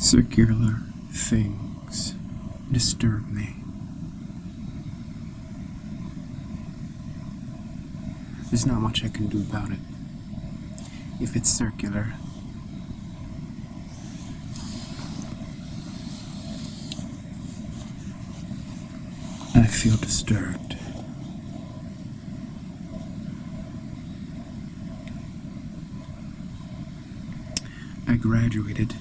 Circular things disturb me. There's not much I can do about it. If it's circular, I feel disturbed. I graduated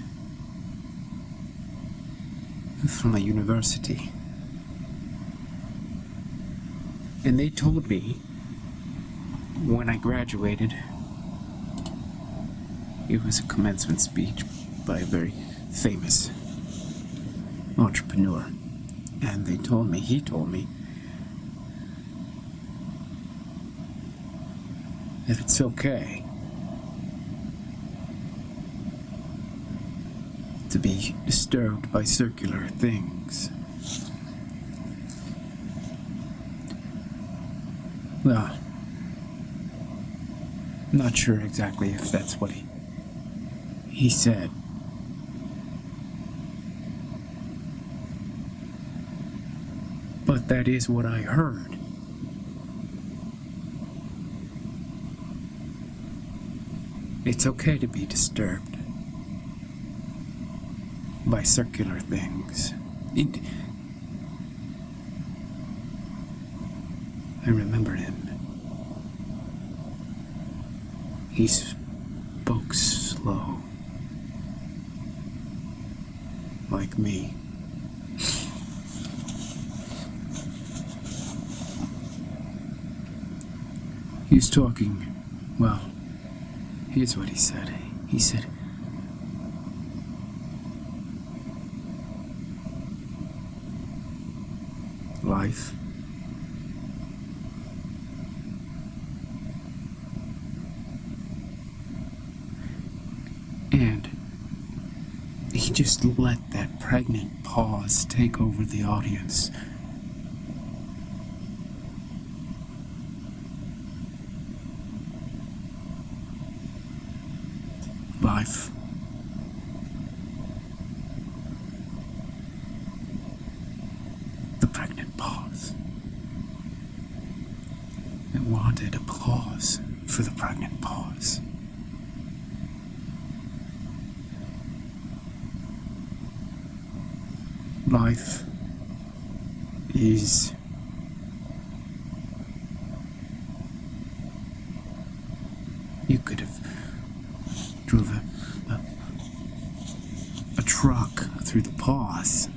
from a university, and they told me when I graduated, it was a commencement speech by a very famous entrepreneur, and he told me that it's okay to be disturbed by circular things. Well, I'm not sure exactly if that's what he said. But that is what I heard. It's okay to be disturbed by circular things. I remember him. He spoke slow, like me. He was talking, well, here's what he said. He said, life and he just let that pregnant pause take over the audience. Life the pregnant pause. I wanted applause for the pregnant pause. Life is you could have drove a truck through the pause.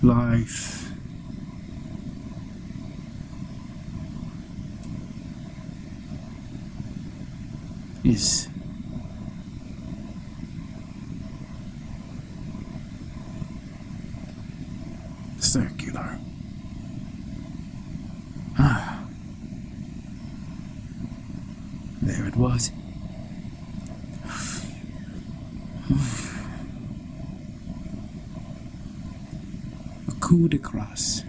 Life is circular. There it was. A coup de grace.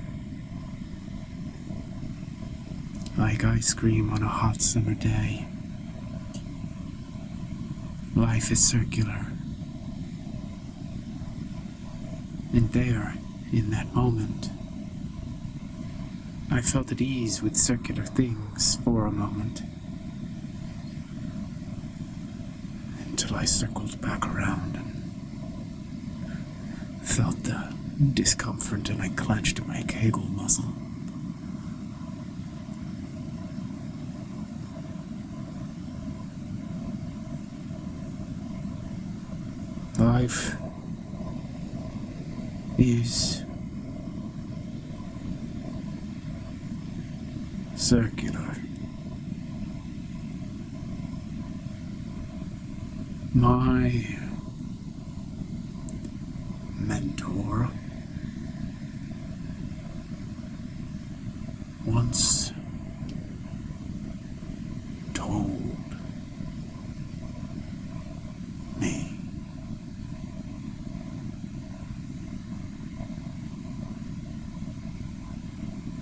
Like ice cream on a hot summer day. Life is circular. And there, in that moment, I felt at ease with circular things for a moment. Until I circled back around and felt the discomfort, and I clenched my Kegel muscle. Life is circular. My mentor once told me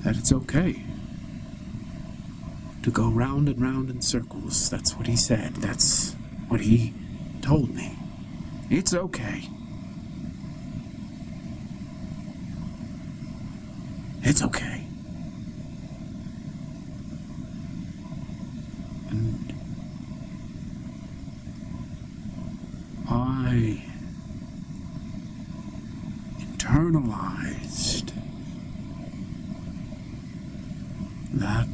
that it's okay to go round and round in circles. That's what he said. That's what he told me. It's okay. It's okay. And I internalized that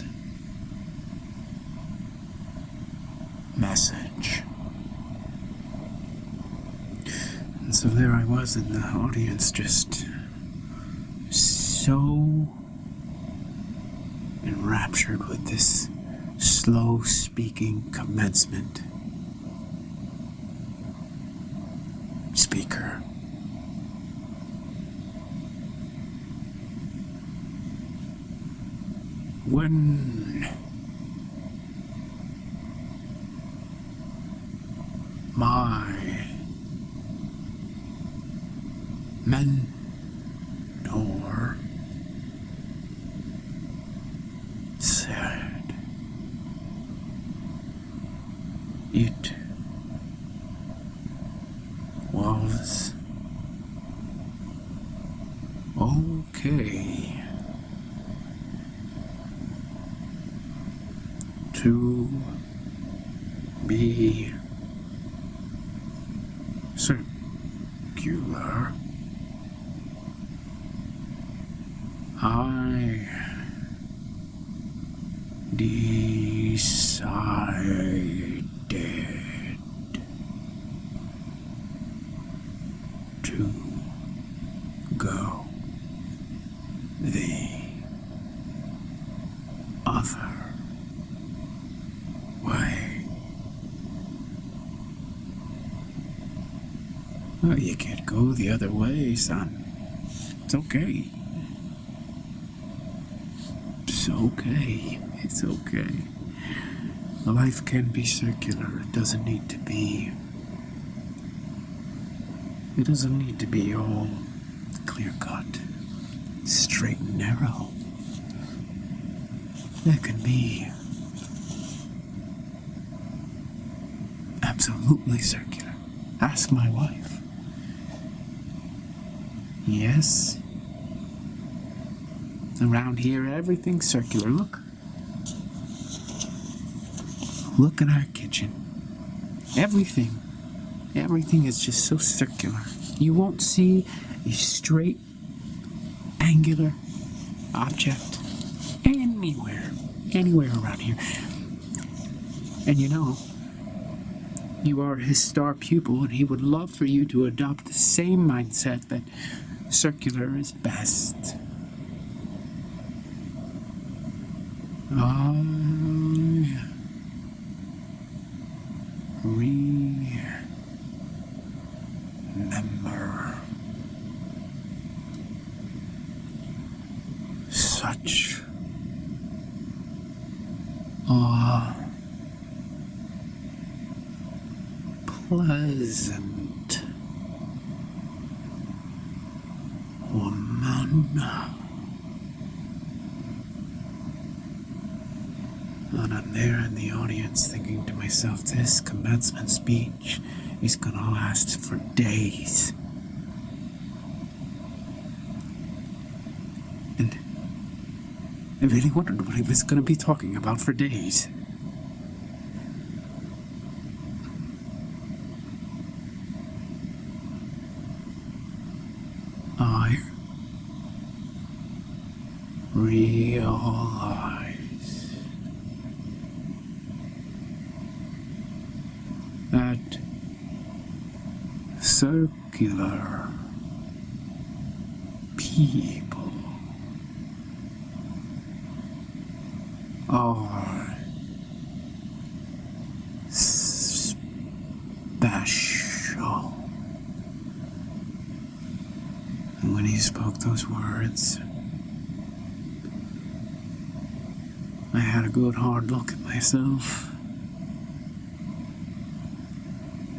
message. And so there I was in the audience, just so enraptured with this slow-speaking commencement speaker. When my mentor said it was okay to be circular. I decided to go the other way. Well, you can't go the other way, son. It's okay. It's okay. It's okay. Life can be circular. It doesn't need to be. It doesn't need to be all clear-cut, straight and narrow. There can be absolutely circular. Ask my wife. Yes. Around here, everything's circular. Look. Look at our kitchen. Everything is just so circular. You won't see a straight, angular object anywhere around here. And you know, you are his star pupil, and he would love for you to adopt the same mindset that circular is best. I remember such a pleasant woman. And I'm there in the audience thinking to myself, this commencement speech is gonna last for days. And I really wondered what he was gonna be talking about for days. I realized that circular people are special. And when he spoke those words, I had a good hard look at myself.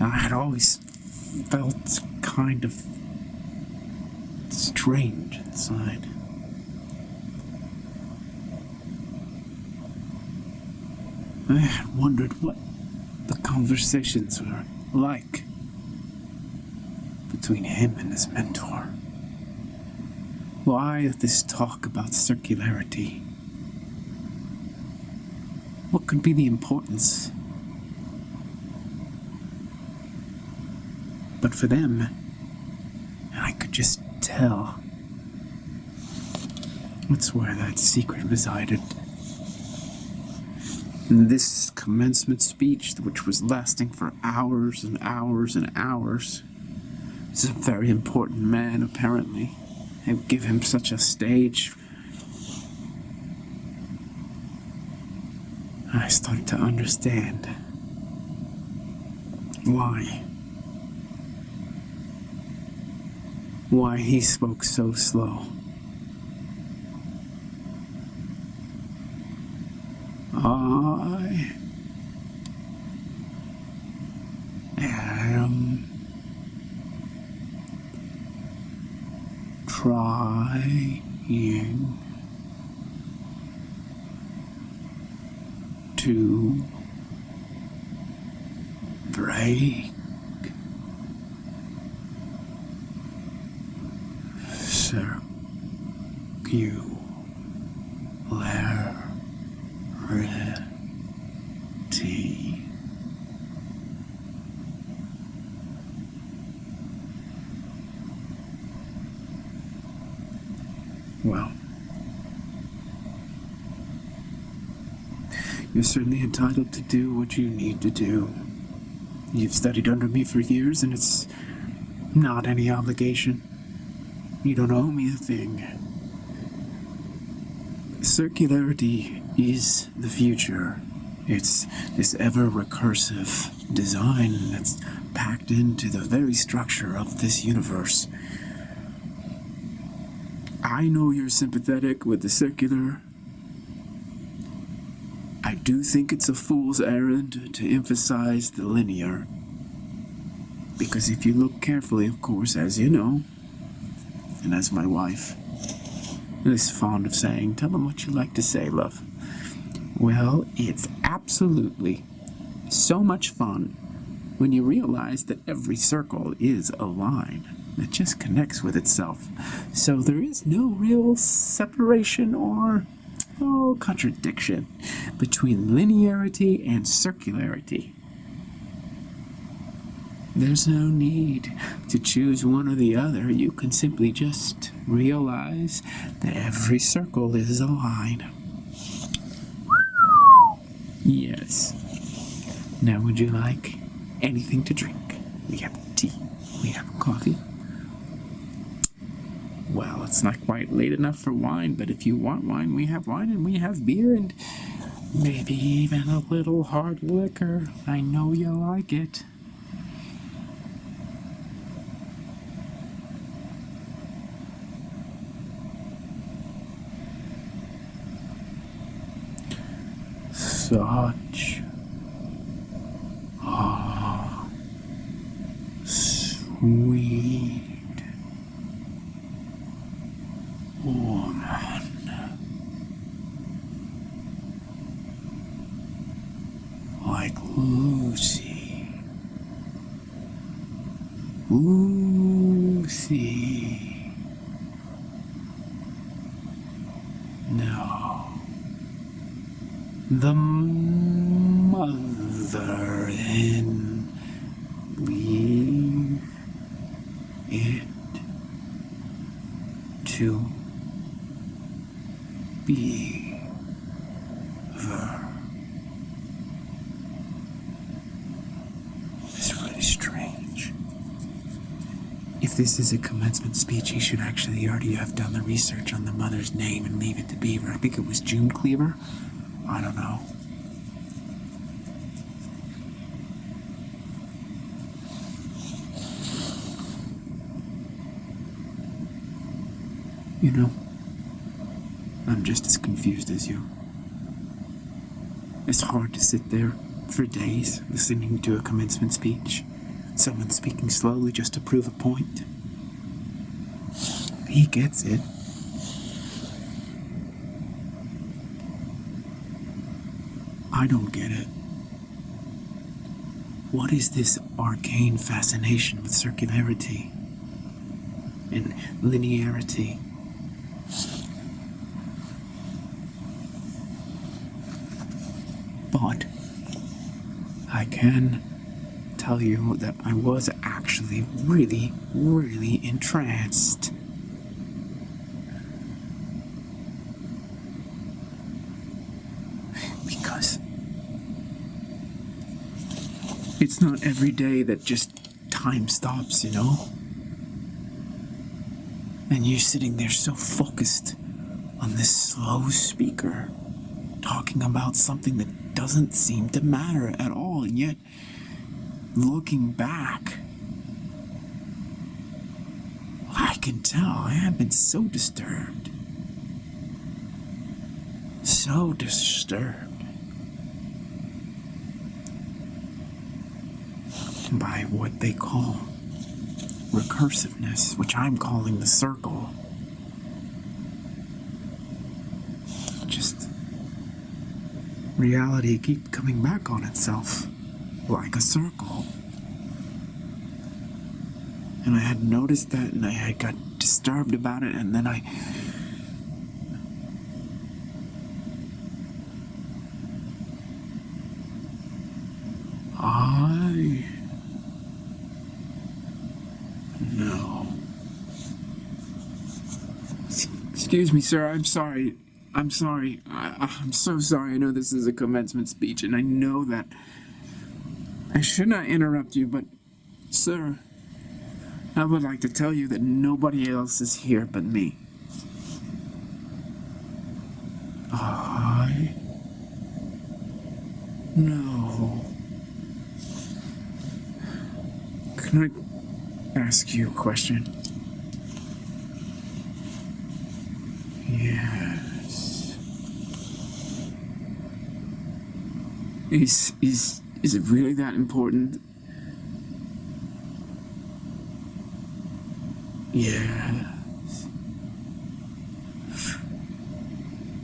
I had always felt kind of strange inside. I had wondered what the conversations were like between him and his mentor. Why this talk about circularity? What could be the importance? But for them, I could just tell. That's where that secret resided. And this commencement speech, which was lasting for hours and hours and hours, is a very important man, apparently. They would give him such a stage. I started to understand why he spoke so slow. I am trying to break circularity. Well, you're certainly entitled to do what you need to do. You've studied under me for years, and it's not any obligation. You don't owe me a thing. Circularity is the future. It's this ever-recursive design that's packed into the very structure of this universe. I know you're sympathetic with the circular. I do think it's a fool's errand to emphasize the linear. Because if you look carefully, of course, as you know, and as my wife is fond of saying, tell them what you like to say, love. Well, it's absolutely so much fun when you realize that every circle is a line that just connects with itself. So there is no real separation or contradiction between linearity and circularity. There's no need to choose one or the other. You can simply just realize that every circle is a line. Yes. Now, would you like anything to drink? We have tea. We have coffee. Well, it's not quite late enough for wine, but if you want wine, we have wine, and we have beer, and maybe even a little hard liquor. I know you like it. Such a sweet woman. Like Lucy. Lucy. No. The mother, then leave it to Beaver. It's really strange. If this is a commencement speech, he should actually already have done the research on the mother's name and leave it to Beaver. I think it was June Cleaver. I don't know. You know, I'm just as confused as you. It's hard to sit there for days listening to a commencement speech. Someone speaking slowly just to prove a point. He gets it. I don't get it. What is this arcane fascination with circularity and linearity? But I can tell you that I was actually really, really entranced. Because it's not every day that just time stops, you know? And you're sitting there so focused on this slow speaker, talking about something that doesn't seem to matter at all, and yet, looking back, I can tell I have been so disturbed. So disturbed by what they call recursiveness, which I'm calling the circle. Just reality keeps coming back on itself like a circle. And I had noticed that, and I had got disturbed about it, and then I no. Excuse me, sir. I'm sorry. I'm sorry. I'm so sorry. I know this is a commencement speech, and I know that I should not interrupt you, but, sir, I would like to tell you that nobody else is here but me. I know. Can I ask you a question? Yes. Is it really that important? Yes.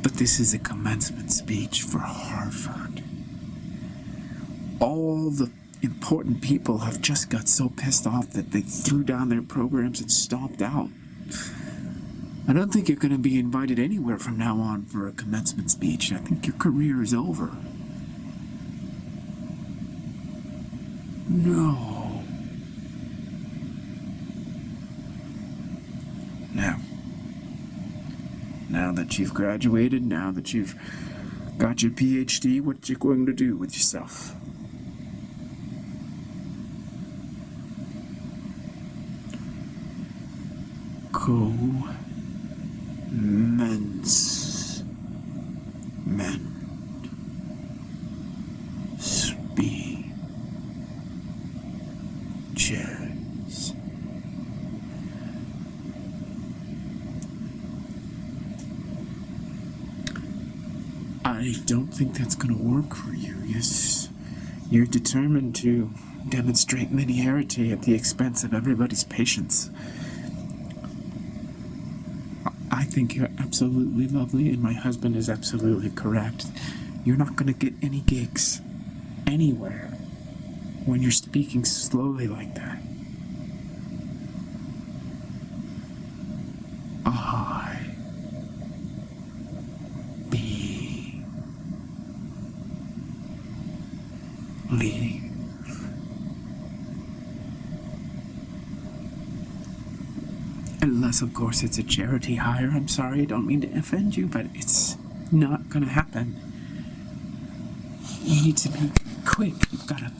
But this is a commencement speech for Harvard. All the important people have just got so pissed off that they threw down their programs and stopped out. I don't think you're going to be invited anywhere from now on for a commencement speech. I think your career is over. No. Now that you've graduated, now that you've got your PhD, what you going to do with yourself? Commencement speeches. I don't think that's going to work for you. Yes, you're determined to demonstrate linearity at the expense of everybody's patience. I think you're absolutely lovely, and my husband is absolutely correct. You're not going to get any gigs anywhere when you're speaking slowly like that. Leave. Unless, of course, it's a charity hire. I'm sorry, I don't mean to offend you, but it's not gonna happen. You need to be quick. You gotta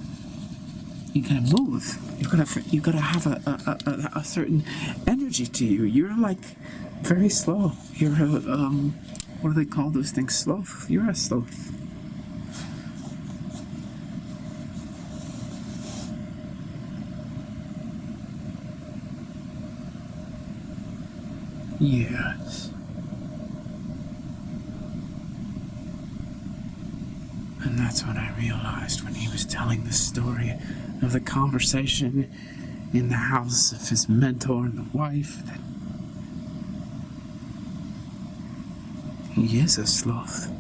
move. You gotta have a certain energy to you. You're like very slow. You're a what do they call those things? Sloth. You're a sloth. Yes. And that's what I realized when he was telling the story of the conversation in the house of his mentor and the wife, that he is a sloth.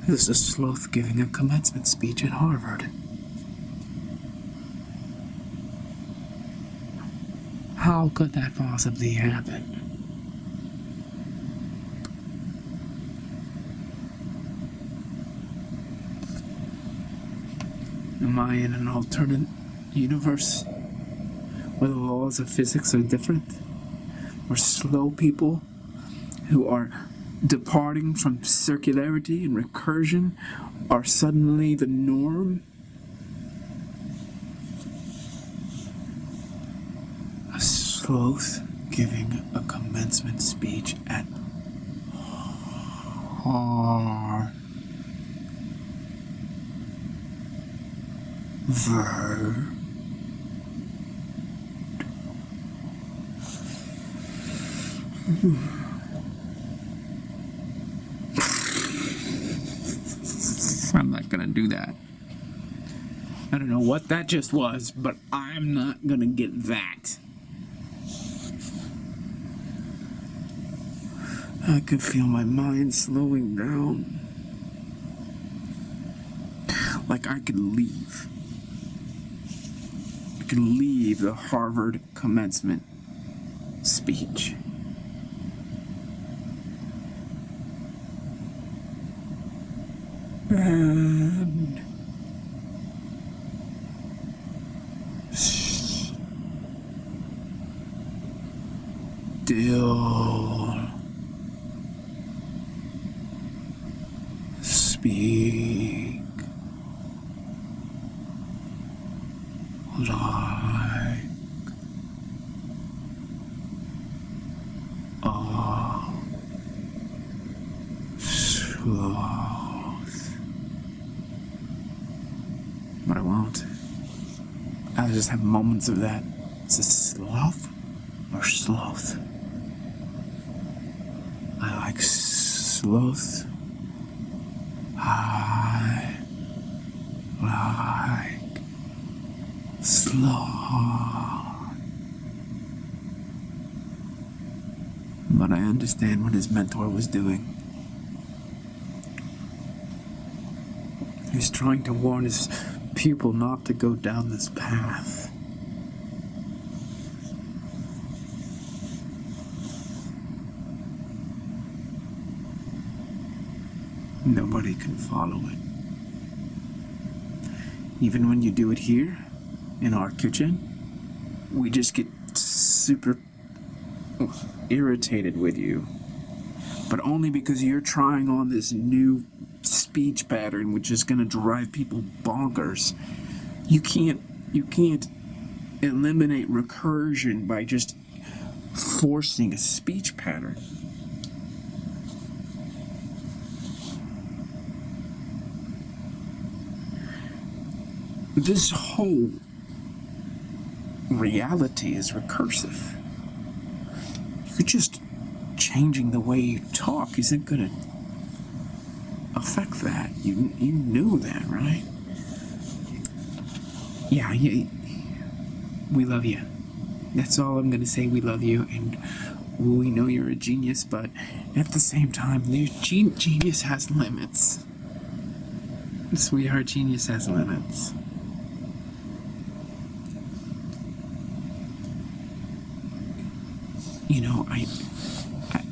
This is Sloth giving a commencement speech at Harvard. How could that possibly happen? Am I in an alternate universe where the laws of physics are different? Where slow people who are departing from circularity and recursion are suddenly the norm? A sloth giving a commencement speech at Harvard. I'm not gonna do that. I don't know what that just was, but I'm not gonna get that. I could feel my mind slowing down. Like I could leave. I could leave the Harvard commencement speech. And still speak like a sloth. But I won't. I'll just have moments of that. Is it sloth or sloth? I like sloth. I like sloth. But I understand what his mentor was doing. He was trying to warn his pupil not to go down this path. Nobody can follow it. Even when you do it here, in our kitchen, we just get super irritated with you. But only because you're trying on this new speech pattern, which is going to drive people bonkers. You can't eliminate recursion by just forcing a speech pattern. This whole reality is recursive. You're just changing the way you talk isn't going to affect that. You knew that, right? Yeah, we love you. That's all I'm going to say. We love you, and we know you're a genius, but at the same time, genius has limits. Sweetheart, genius has limits. You know, I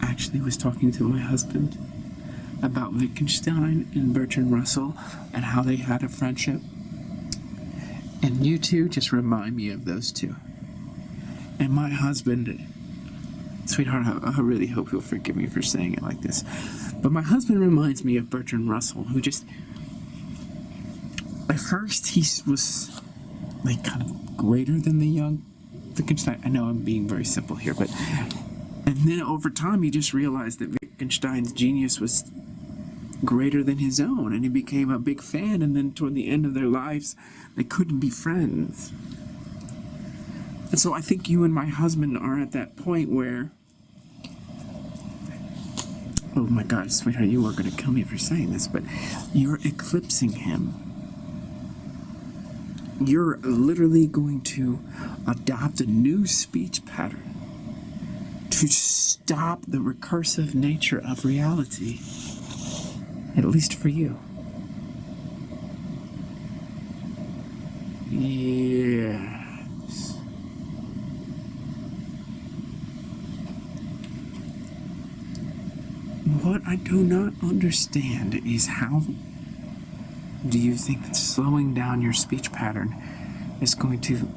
actually was talking to my husband about Wittgenstein and Bertrand Russell and how they had a friendship. And you two just remind me of those two. And my husband, sweetheart, I really hope you'll forgive me for saying it like this, but my husband reminds me of Bertrand Russell, who just, at first he was like kind of greater than the young Wittgenstein. I know I'm being very simple here, but, and then over time he just realized that Wittgenstein's genius was greater than his own, and he became a big fan, and then toward the end of their lives they couldn't be friends. And so I think you and my husband are at that point where, oh my God, sweetheart, you are going to kill me for saying this, but you're eclipsing him. You're literally going to adopt a new speech pattern to stop the recursive nature of reality, at least for you. Yes. What I do not understand is how do you think that slowing down your speech pattern is going to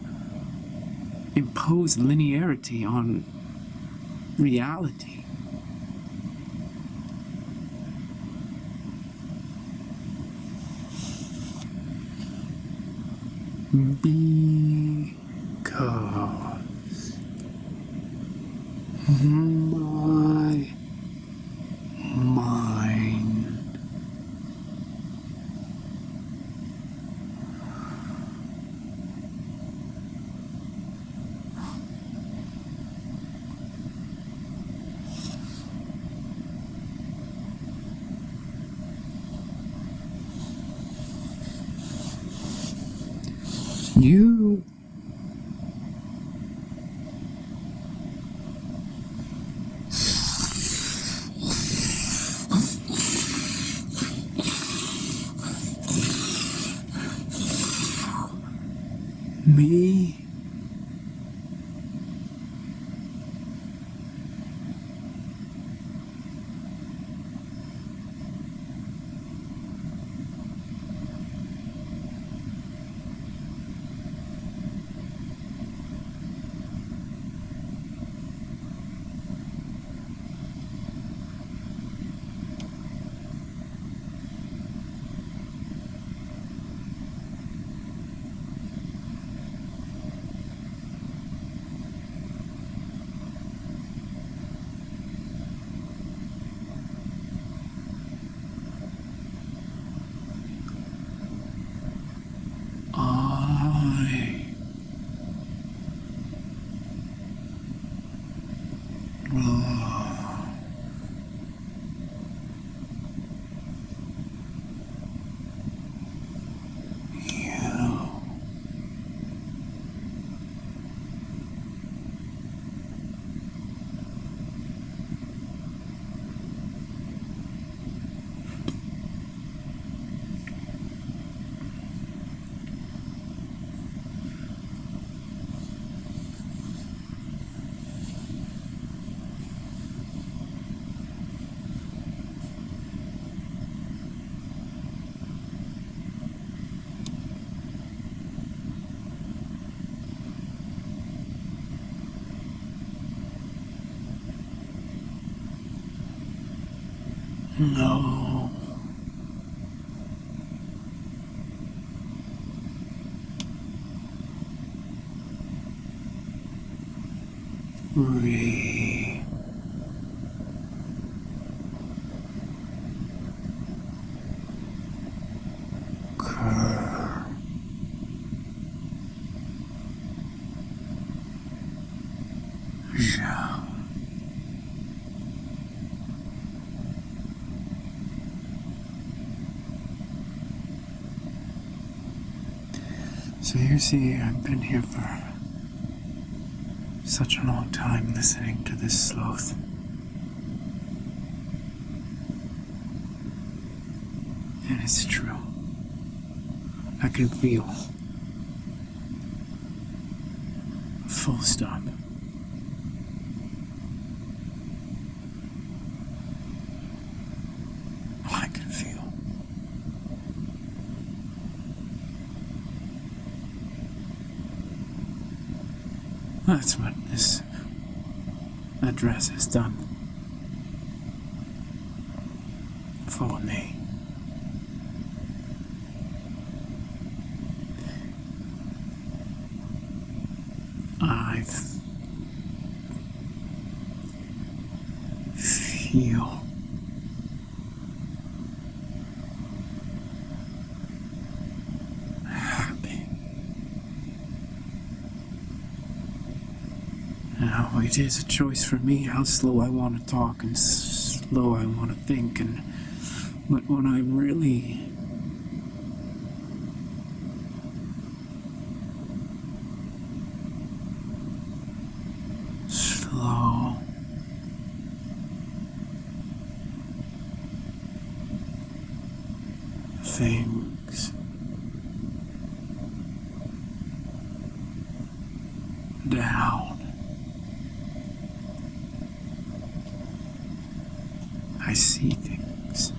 impose linearity on reality? Because my mind you me I love you. No. Recur. Yeah. So you see, I've been here for such a long time listening to this sloth. And it's true. I can feel. Full stop. I can feel. That's what this address has done for me. I feel happy. Now, it is a choice for me how slow I want to talk and slow I want to think, but when I'm really slow, things I see things.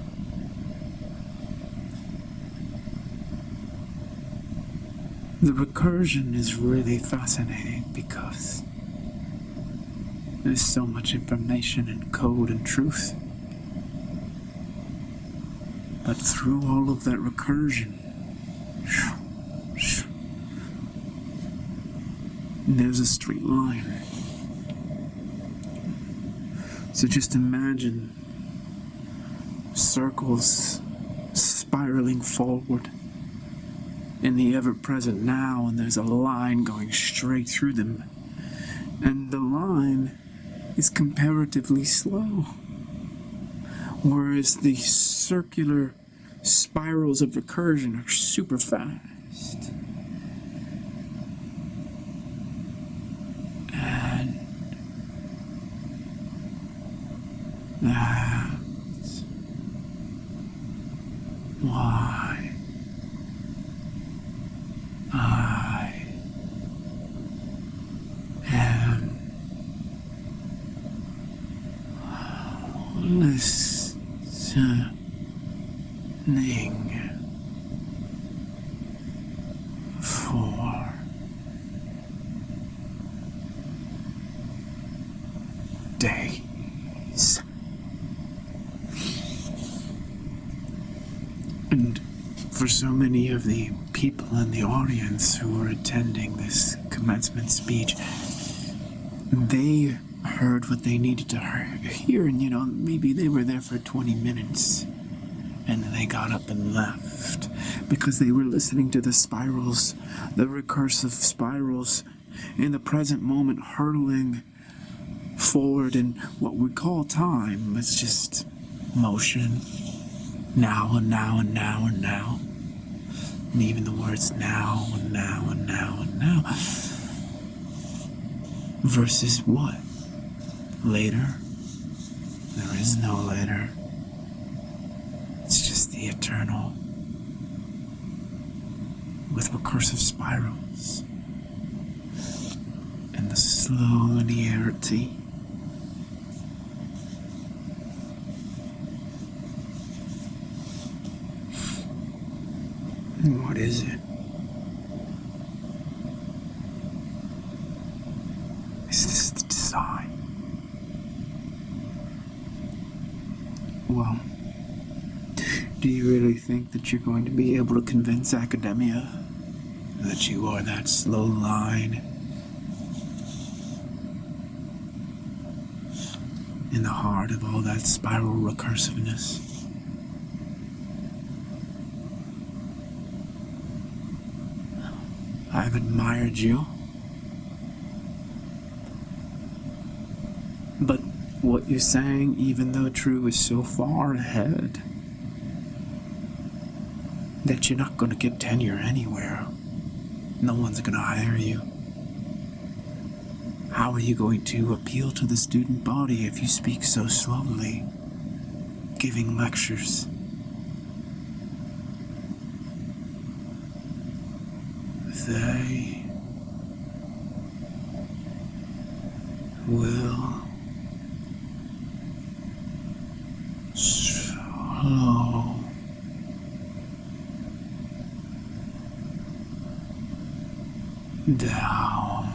The recursion is really fascinating because there's so much information and code and truth. But through all of that recursion, there's a straight line. So just imagine circles spiraling forward in the ever-present now, and there's a line going straight through them. And the line is comparatively slow, whereas the circular spirals of recursion are super fast. And that's why I am listening for days. And for so many of the people in the audience who were attending this commencement speech, they heard what they needed to hear, and maybe they were there for 20 minutes and then they got up and left because they were listening to the spirals, the recursive spirals in the present moment, hurtling forward in what we call time. It's just motion, now and now and now and now, and even the words now and now and now and now versus what? Later? There is no later. It's just the eternal with recursive spirals and the slow linearity. What is it? Is this the design? Well, do you really think that you're going to be able to convince academia that you are that slow line in the heart of all that spiral recursiveness? I've admired you, but what you're saying, even though true, is so far ahead that you're not going to get tenure anywhere. No one's going to hire you. How are you going to appeal to the student body if you speak so slowly, giving lectures? They will slow down.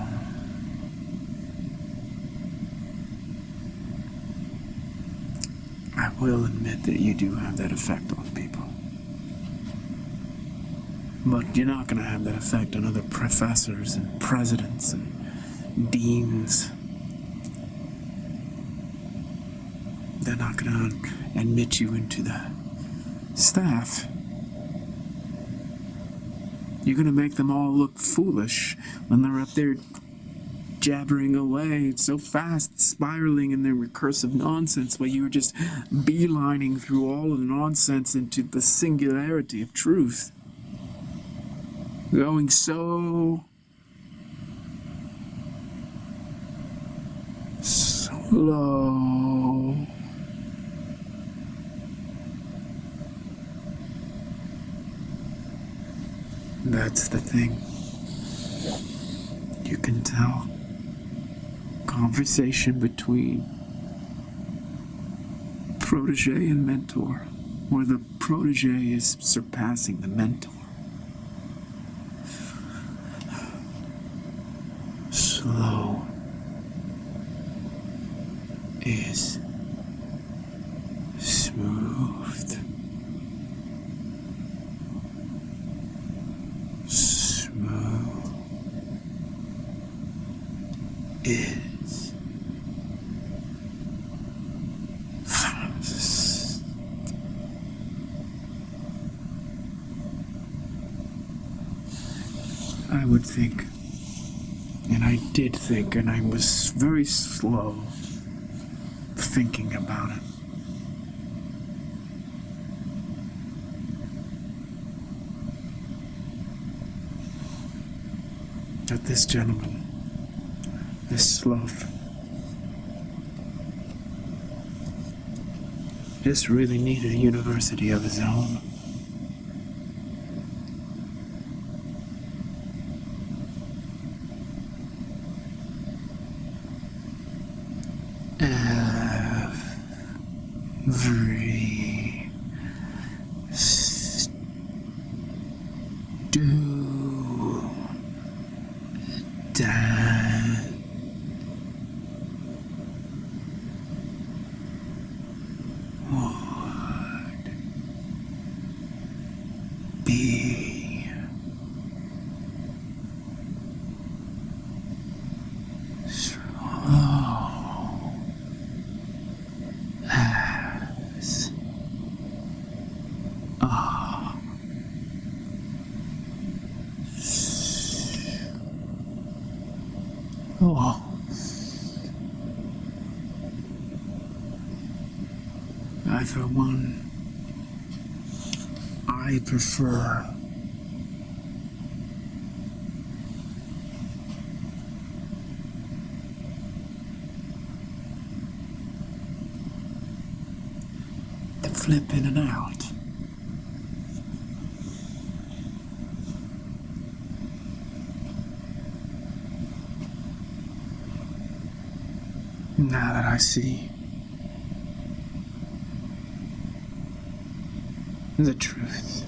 I will admit that you do have that effect on people. But you're not going to have that effect on other professors and presidents and deans. They're not going to admit you into the staff. You're going to make them all look foolish when they're up there jabbering away so fast, spiraling in their recursive nonsense, while you were just beelining through all of the nonsense into the singularity of truth. Going so slow. That's the thing. You can tell. Conversation between protege and mentor, where the protege is surpassing the mentor. Slow is smooth. Smooth is fast. I would think, and I did think, and I was very slow thinking about it. That this gentleman, this Sloth, just really needed a university of his own. Every student would be slow as oh. I, for one, I prefer to flip in and out. Now that I see the truth,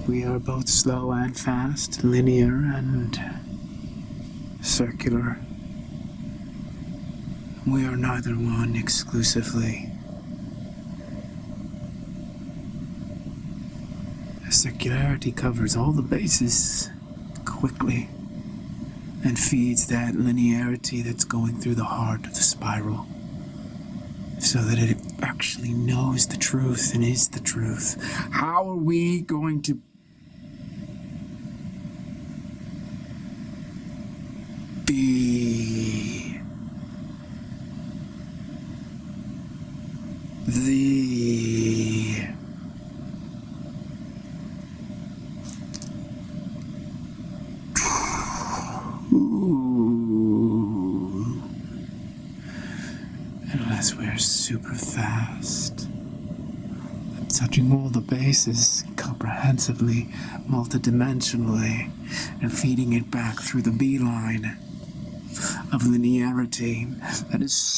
we are both slow and fast, linear and circular. We are neither one exclusively. Circularity covers all the bases quickly and feeds that linearity that's going through the heart of the spiral, so that it actually knows the truth and is the truth. How are we going to be the unless we're super fast, touching all the bases comprehensively, multidimensionally, and feeding it back through the beeline of linearity that is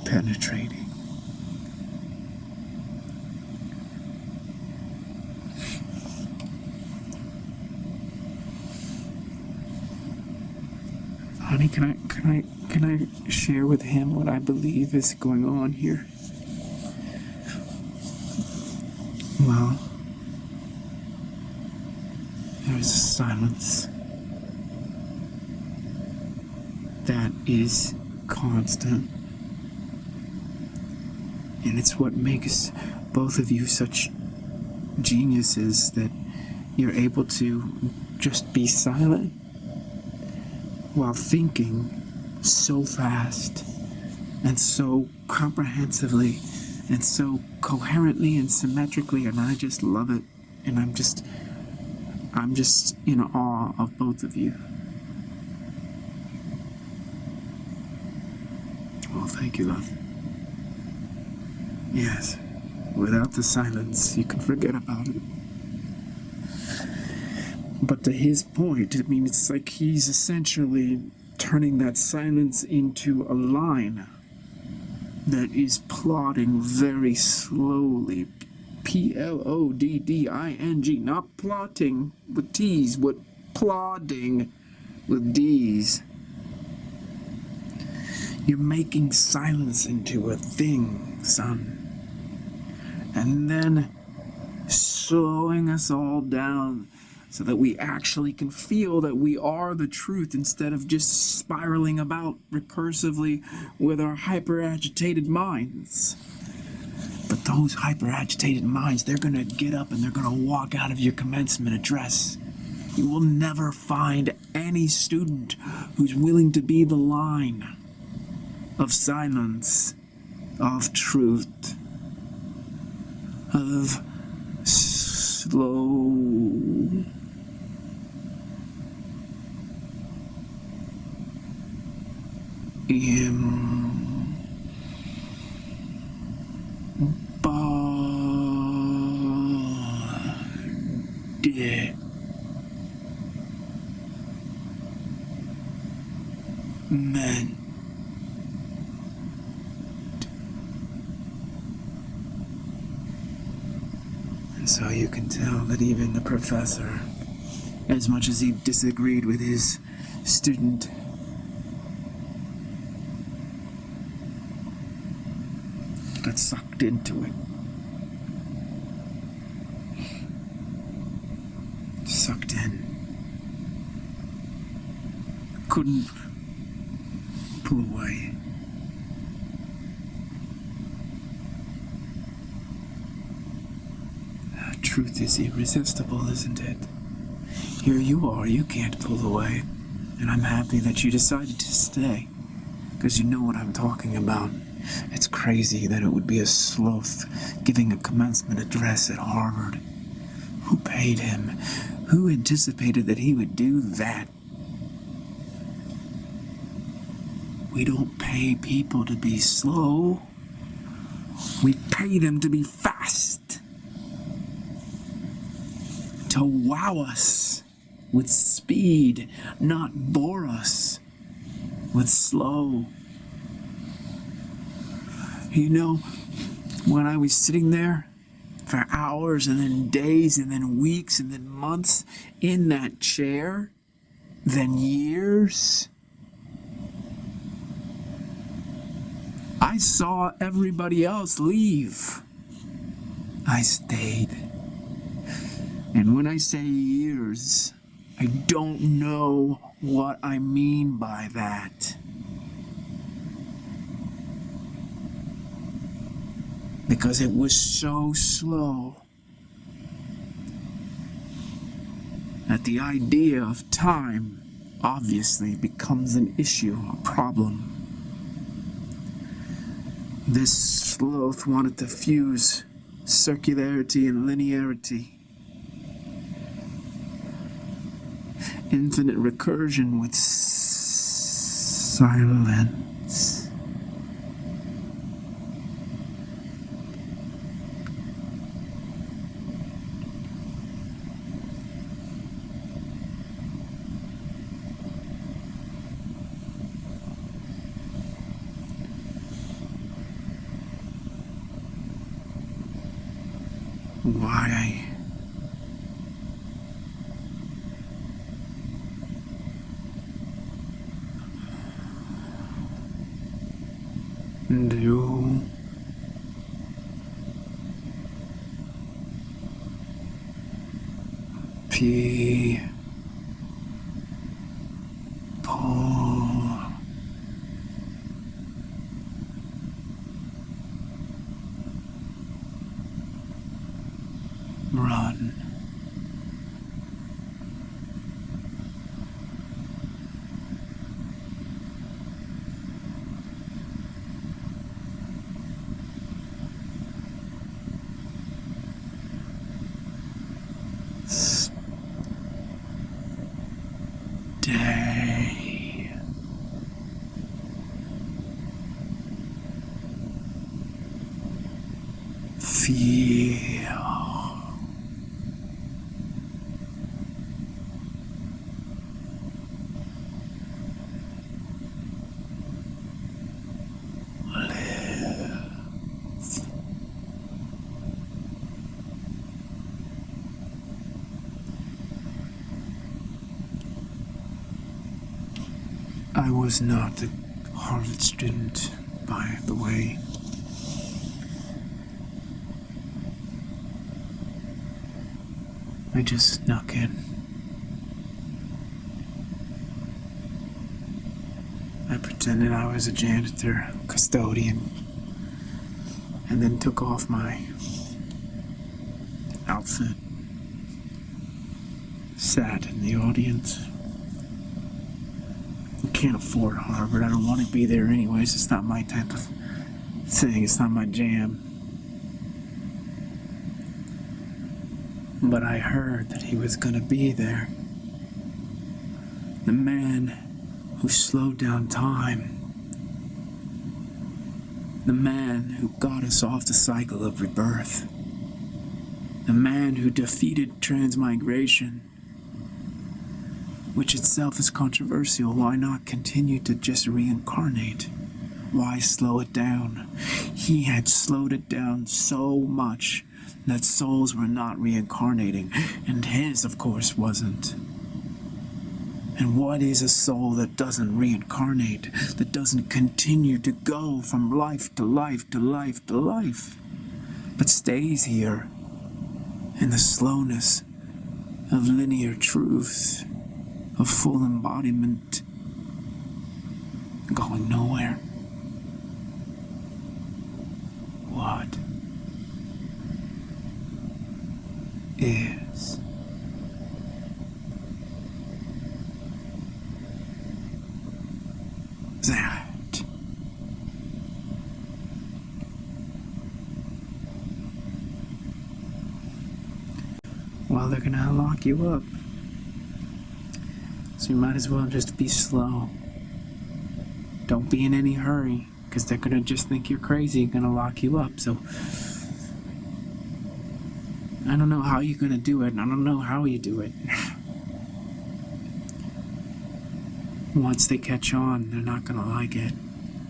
penetrating. Honey, can I share with him what I believe is going on here? Well, there is a silence that is constant. And it's what makes both of you such geniuses, that you're able to just be silent while thinking so fast and so comprehensively and so coherently and symmetrically, and I just love it. And I'm just in awe of both of you. Well, thank you, love. Yes, without the silence, you can forget about it. But to his point, I mean, it's like he's essentially turning that silence into a line that is plodding very slowly. Plodding, not plotting with T's, but plodding with D's. You're making silence into a thing, son. And then slowing us all down so that we actually can feel that we are the truth instead of just spiraling about recursively with our hyper-agitated minds. But those hyper-agitated minds, they're going to get up and they're going to walk out of your commencement address. You will never find any student who's willing to be the line of silence, of truth, of slow embodiment. And so you can tell that even the professor, as much as he disagreed with his student, got sucked into it. Sucked in. Couldn't pull away. Truth is irresistible, isn't it? Here you are, you can't pull away. And I'm happy that you decided to stay, because you know what I'm talking about. It's crazy that it would be a sloth giving a commencement address at Harvard. Who paid him? Who anticipated that he would do that? We don't pay people to be slow. We pay them to be fast. To wow us with speed, not bore us with slow. You know, when I was sitting there for hours and then days and then weeks and then months in that chair, then years, I saw everybody else leave. I stayed. And when I say years, I don't know what I mean by that. Because it was so slow that the idea of time obviously becomes an issue, a problem. This sloth wanted to fuse circularity and linearity, infinite recursion with silence. Why? Do people run? Feel. I was not a Harvard student, by the way. I just snuck in. I pretended I was a janitor, custodian, and then took off my outfit. Sat in the audience. I can't afford Harvard. I don't want to be there anyways. It's not my type of thing. It's not my jam. But I heard that he was gonna be there. The man who slowed down time. The man who got us off the cycle of rebirth. The man who defeated transmigration, which itself is controversial. Why not continue to just reincarnate? Why slow it down? He had slowed it down so much that souls were not reincarnating, and his, of course, wasn't. And what is a soul that doesn't reincarnate, that doesn't continue to go from life to life to life to life, but stays here in the slowness of linear truth, of full embodiment, going nowhere? What is that? Well, they're gonna lock you up, so you might as well just be slow. Don't be in any hurry, because they're gonna just think you're crazy and gonna lock you up. So I don't know how you're gonna do it, and I don't know how you do it. Once they catch on, they're not gonna like it,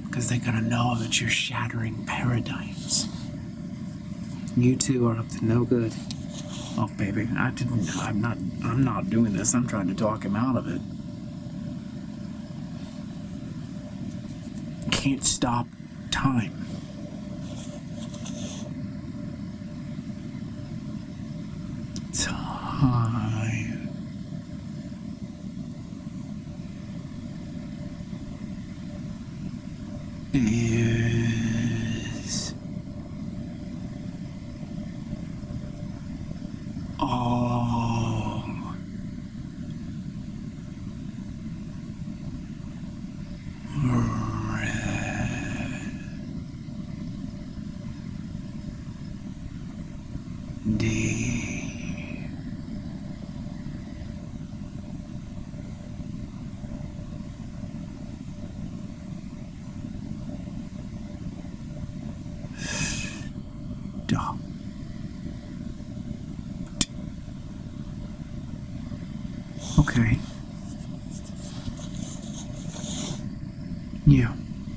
because they're gonna know that you're shattering paradigms. You two are up to no good. Oh, baby, I'm not doing this. I'm trying to talk him out of it. Can't stop time. Time is all ready. Stop. Okay. Yeah,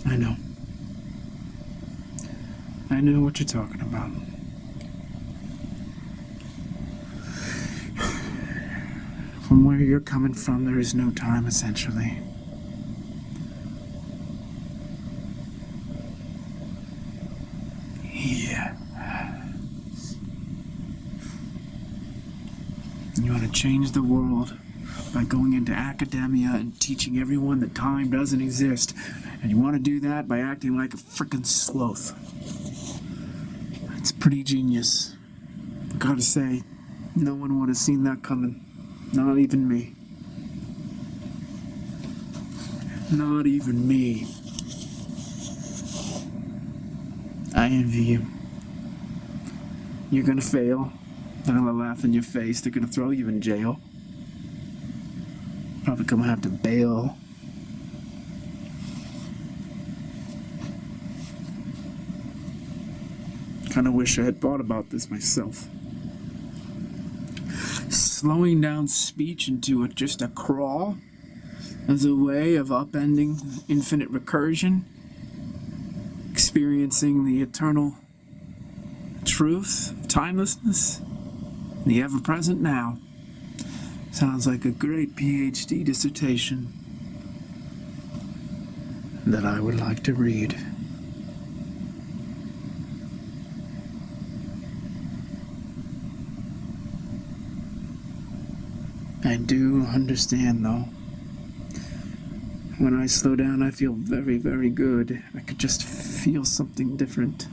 I know. I know what you're talking about. From where you're coming from, there is no time, essentially. Yeah. You want to change the world by going into academia and teaching everyone that time doesn't exist. And you want to do that by acting like a frickin' sloth. It's pretty genius. I gotta say, no one would have seen that coming. Not even me. Not even me. I envy you. You're gonna fail. They're gonna laugh in your face. They're gonna throw you in jail. Probably gonna have to bail. Kind of wish I had thought about this myself. Slowing down speech into just a crawl as a way of upending infinite recursion, experiencing the eternal truth of timelessness, the ever-present now. Sounds like a great PhD dissertation that I would like to read. I do understand, though. When I slow down, I feel very, very good. I could just feel something different.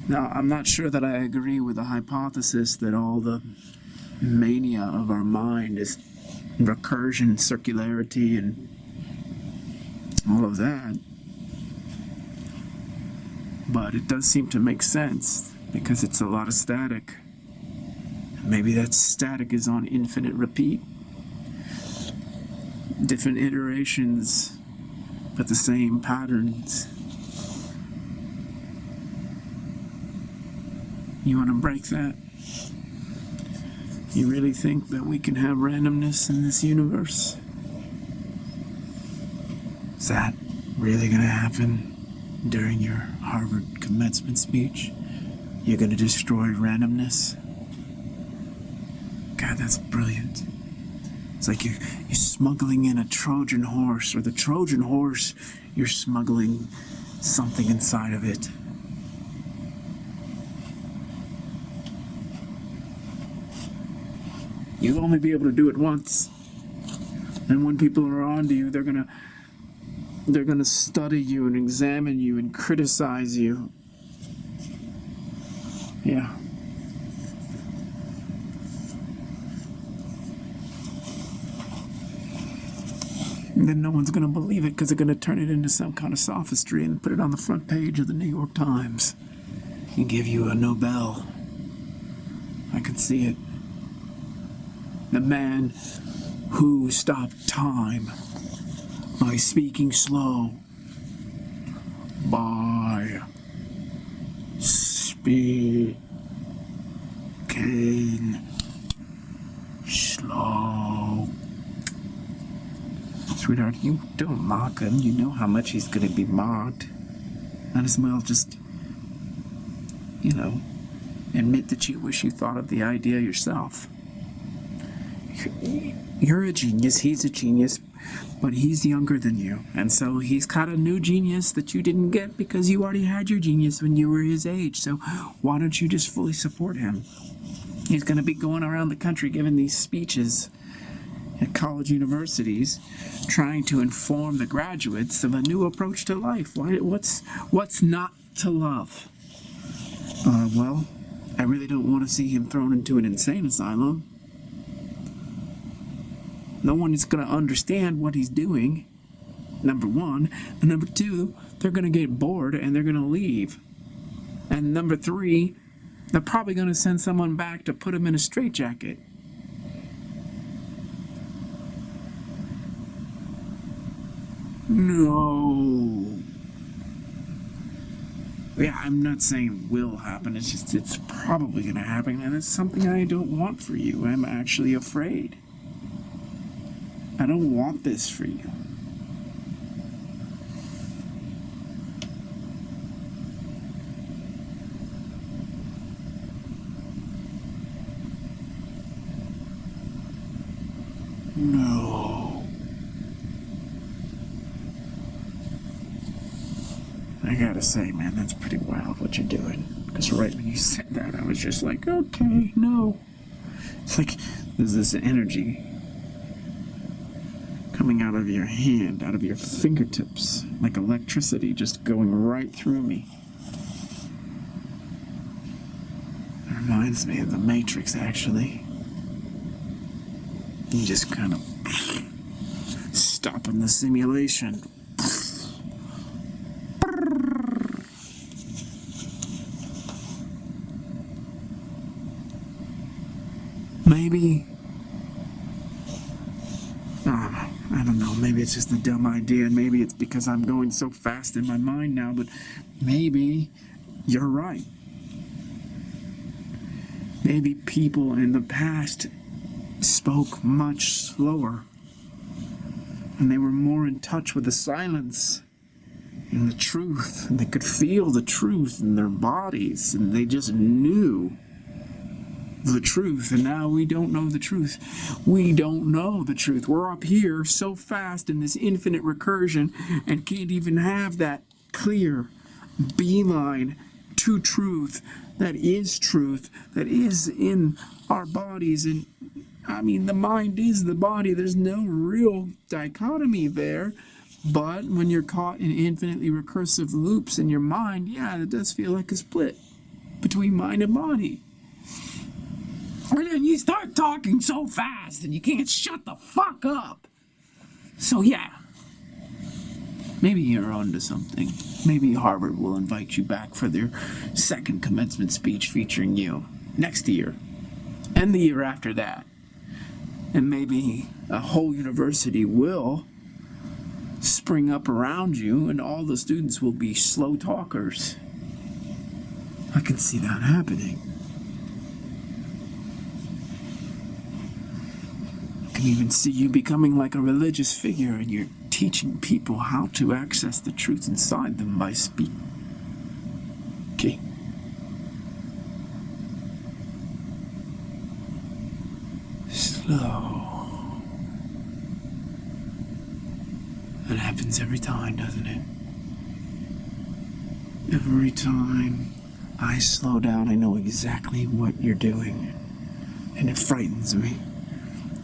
Now, I'm not sure that I agree with the hypothesis that all the mania of our mind is recursion, circularity, and all of that. But it does seem to make sense, because it's a lot of static. Maybe that static is on infinite repeat. Different iterations, but the same patterns. You want to break that? You really think that we can have randomness in this universe? Is that really going to happen during your Harvard commencement speech? You're going to destroy randomness? God, that's brilliant. It's like you're smuggling in a Trojan horse, or the Trojan horse, you're smuggling something inside of it. You'll only be able to do it once. And when people are on to you, they're gonna study you and examine you and criticize you. Yeah. And then no one's going to believe it, because they're going to turn it into some kind of sophistry and put it on the front page of the New York Times and give you a Nobel. I can see it. The man who stopped time by speaking slow. By speaking slow. Sweetheart, you don't mock him. You know how much he's going to be mocked. Might as well just, admit that you wish you thought of the idea yourself. You're a genius, he's a genius, but he's younger than you. And so he's got a new genius that you didn't get because you already had your genius when you were his age. So why don't you just fully support him? He's going to be going around the country giving these speeches at college universities, trying to inform the graduates of a new approach to life. What's not to love? Well, I really don't want to see him thrown into an insane asylum. No one is going to understand what he's doing, number one. And number two, they're going to get bored and they're going to leave. And number three, they're probably going to send someone back to put him in a straitjacket. No. Yeah, I'm not saying it will happen. It's probably going to happen, and it's something I don't want for you. I'm actually afraid. I don't want this for you. No. I gotta say, man, that's pretty wild what you're doing. Because right when you said that, I was just like, okay, no. It's like there's this energy coming out of your hand, out of your fingertips, like electricity just going right through me. It reminds me of the Matrix, actually. You just kind of stopping the simulation. Maybe, I don't know, maybe maybe it's just a dumb idea, and maybe it's because I'm going so fast in my mind now, but maybe you're right. Maybe people in the past spoke much slower, and they were more in touch with the silence and the truth, and they could feel the truth in their bodies, and they just knew the truth. And now we don't know the truth. We don't know the truth. We're up here so fast in this infinite recursion and can't even have that clear beeline to truth that is in our bodies. And I mean, the mind is the body. There's no real dichotomy there. But when you're caught in infinitely recursive loops in your mind, yeah, it does feel like a split between mind and body. And then you start talking so fast and you can't shut the fuck up. So yeah, maybe you're onto something. Maybe Harvard will invite you back for their second commencement speech featuring you next year and the year after that. And maybe a whole university will spring up around you and all the students will be slow talkers. I can see that happening. I can even see you becoming like a religious figure, and you're teaching people how to access the truth inside them by speaking. Slow. That happens every time, doesn't it? Every time I slow down, I know exactly what you're doing, and it frightens me.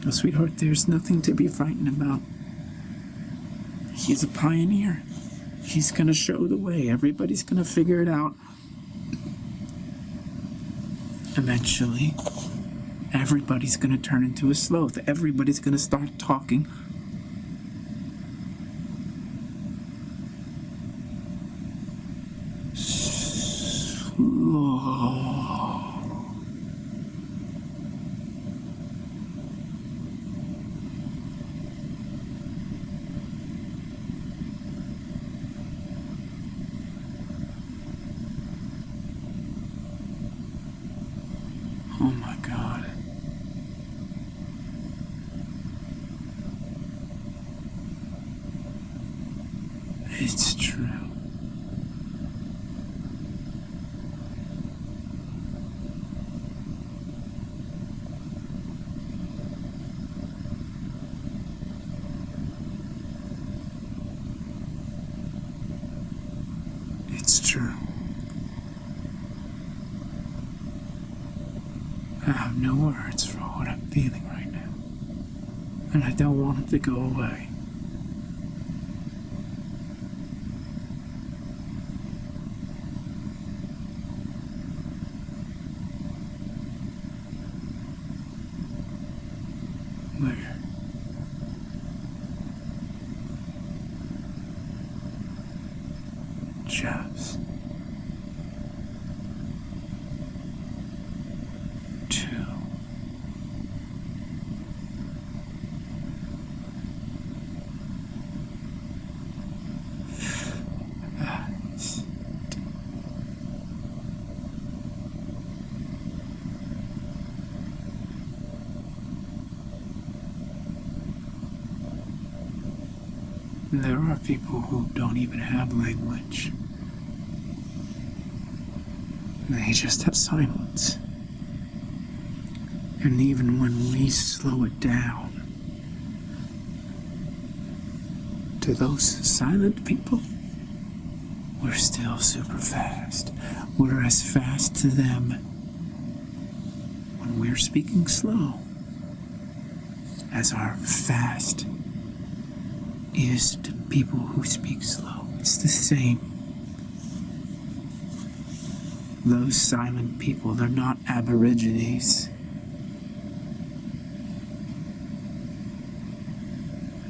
Oh, sweetheart, there's nothing to be frightened about. He's a pioneer. He's gonna show the way. Everybody's gonna figure it out. Eventually, everybody's gonna turn into a sloth. Everybody's gonna start talking. Slow. Oh my God. It's true. It's true. I have no words for what I'm feeling right now, and I don't want it to go away. Where? Just two. There are people who don't even have language. They just have silence. And even when we slow it down, to those silent people, we're still super fast. We're as fast to them when we're speaking slow as our fast is to people who speak slow. It's the same. Those silent people, they're not aborigines.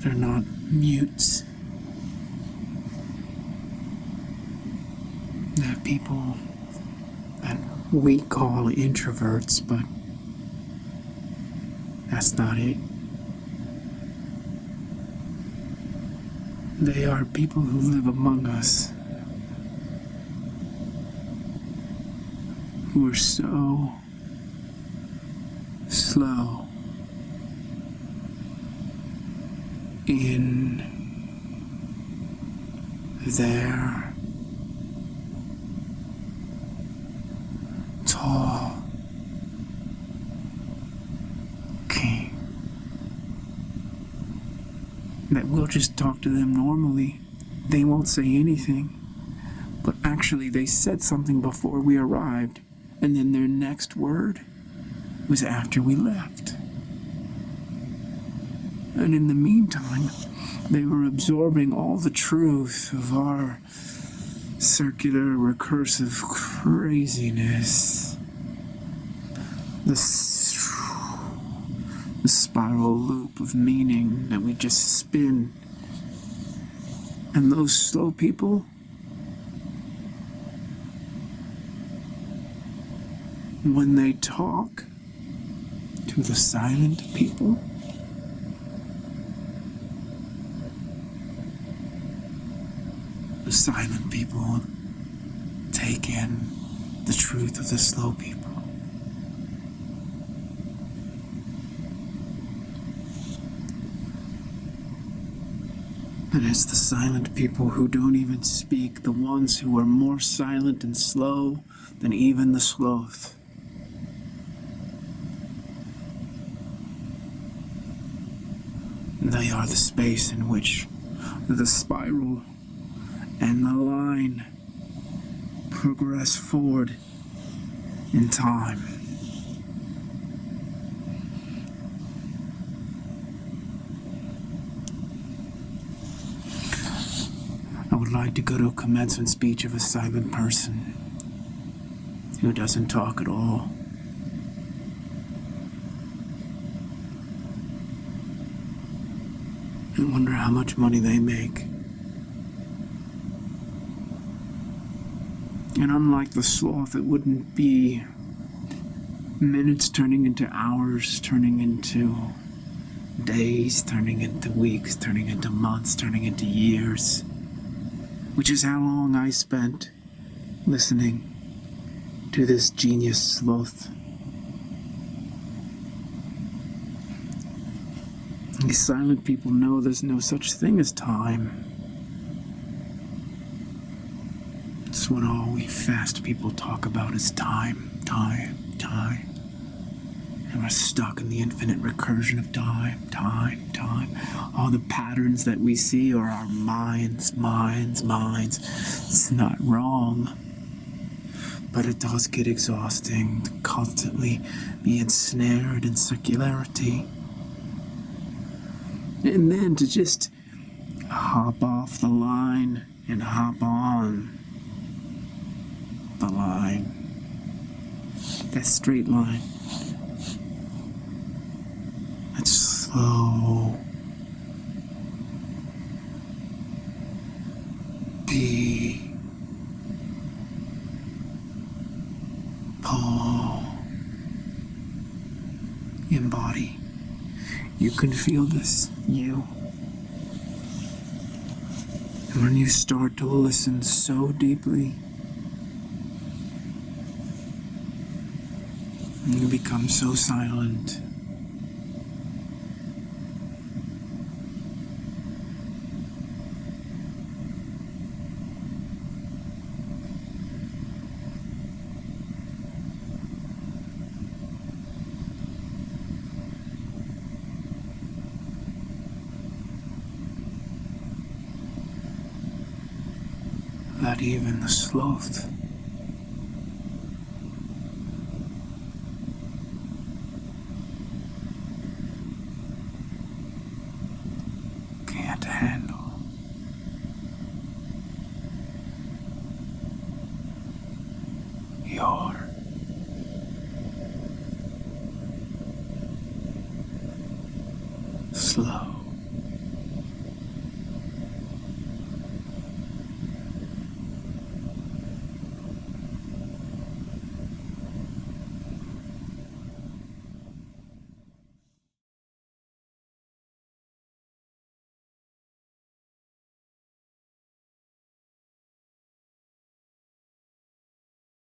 They're not mutes. They're people that we call introverts, but that's not it. They are people who live among us, who are so slow in their talking. That we'll just talk to them normally. They won't say anything. But actually they said something before we arrived, and then their next word was after we left. And in the meantime, they were absorbing all the truth of our circular, recursive craziness. The spiral loop of meaning that we just spin. And those slow people, when they talk to the silent people, the silent people take in the truth of the slow people. And it's the silent people who don't even speak, the ones who are more silent and slow than even the sloth. They are the space in which the spiral and the line progress forward in time. I would like to go to a commencement speech of a silent person who doesn't talk at all. I wonder how much money they make. And unlike the sloth, it wouldn't be minutes turning into hours, turning into days, turning into weeks, turning into months, turning into years, which is how long I spent listening to this genius sloth. These silent people know there's no such thing as time. It's what all we fast people talk about is time. And we're stuck in the infinite recursion of time. All the patterns that we see are our minds. It's not wrong. But it does get exhausting to constantly be ensnared in circularity. And then to just hop off the line and hop on the line. That straight line. That's slow. Pull. Embody. You can feel this, you. And when you start to listen so deeply, you become so silent. That even the sloth can't handle. Your slow.